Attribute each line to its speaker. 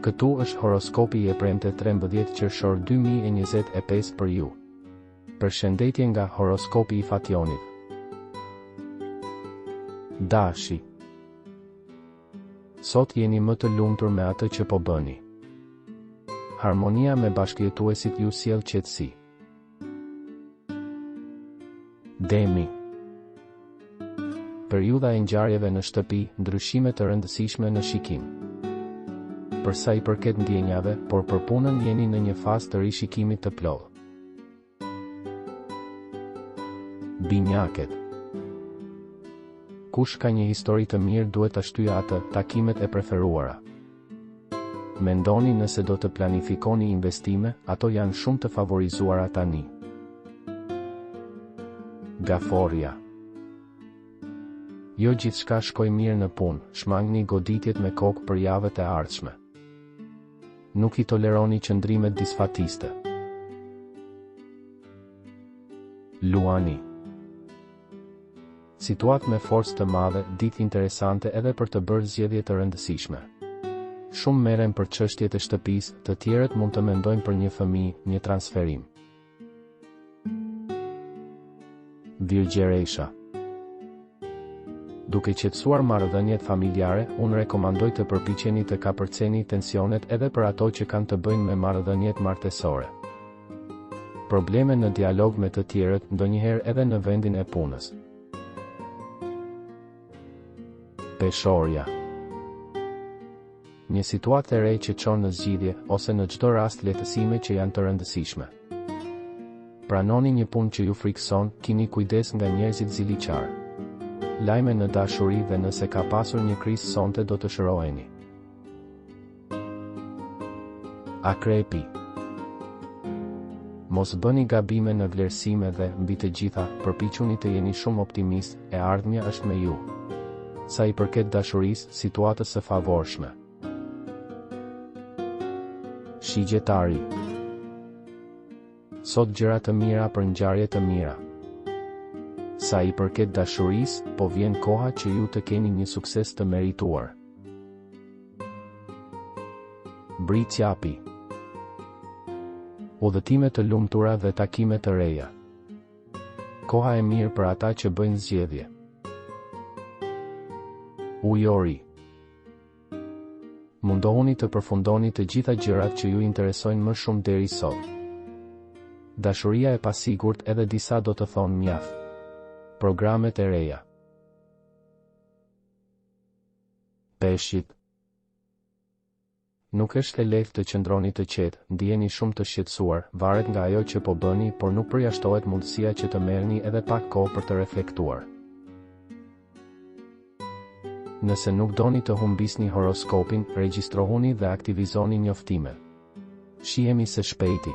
Speaker 1: Këtu është horoskopi i e premte 13 qershor 2025 për ju. Përshëndetje nga horoskopi i Fationit. Dashi. Sot jeni më të lumtur me atë që po bëni. Harmonia me bashkëjetuesit ju sjell qetësi. Demi. Periudha e ngjarjeve në shtëpi, ndryshime të rëndësishme në shikim. Për sa i përket ndjenjave, por për punën jeni në një fazë të rishikimit të plotë. Binjaket. Kush ka një histori të mirë duhet ta shtyjë atë takimet e preferuara. Mendoni nëse do të planifikoni investime, ato janë shumë të favorizuara tani. Gaforja. Jo gjithçka shkoj mirë në punë, shmangni goditjet me kokë për javët e ardhshme. Nuk i toleroni qëndrimet disfatiste. Luani. Situatë me forcë të madhe, ditë interesante edhe për të bërë zgjedhje të rëndësishme. Shumë merren për çështje të shtëpisë, të tjerët mund të mendojnë për një fëmijë, një transferim. Virgjeresha. Duke qetësuar marrëdhëniet familjare, unë rekomandoj të përpiqeni të kapërceni tensionet edhe për ato që kanë të bëjnë me marrëdhëniet martesore. Probleme në dialog me të tjerët, ndonjëherë edhe në vendin e punës. Peshorja. Një situatë e re që çon në zgjidhje, ose në çdo rast lehtësime që janë të rëndësishme. Pranoni një punë që ju frikson, keni kujdes nga njerëzit ziliqar. Lajme në dashuri dhe nëse ka pasur një krizë sonte do të shëroheni. Akrepi. Mos bëni gabime në vlerësime dhe, mbi të gjitha, përpiquni të jeni shumë optimist, e ardhmja është me ju. Sa i përket dashurisë, situatës së favorshme. Shigjetari. Sot gjëra të mira për ngjarje të mira. Sa i përket dashurisë, po vjen koha që ju të keni një sukses të merituar. Britsjapi. Udhëtime të lumtura dhe takime të reja. Koha e mirë për ata që bëjnë zgjedhje. Ujori. Mundohuni të përfundoni të gjitha gjërat që ju interesojnë më shumë deri sot. Dashuria e pasigurt edhe disa do të thonë mjaft. Programet e reja. Peshqit. Nuk është e lehtë të qëndroni të qetë, ndiheni shumë të shqetësuar, varet nga ajo që po bëni, por nuk përjashtohet mundësia që të merrni edhe pak kohë për të reflektuar. Nëse nuk doni të humbisni horoskopin, regjistrohuni dhe aktivizoni njoftimet. Shihemi së shpejti.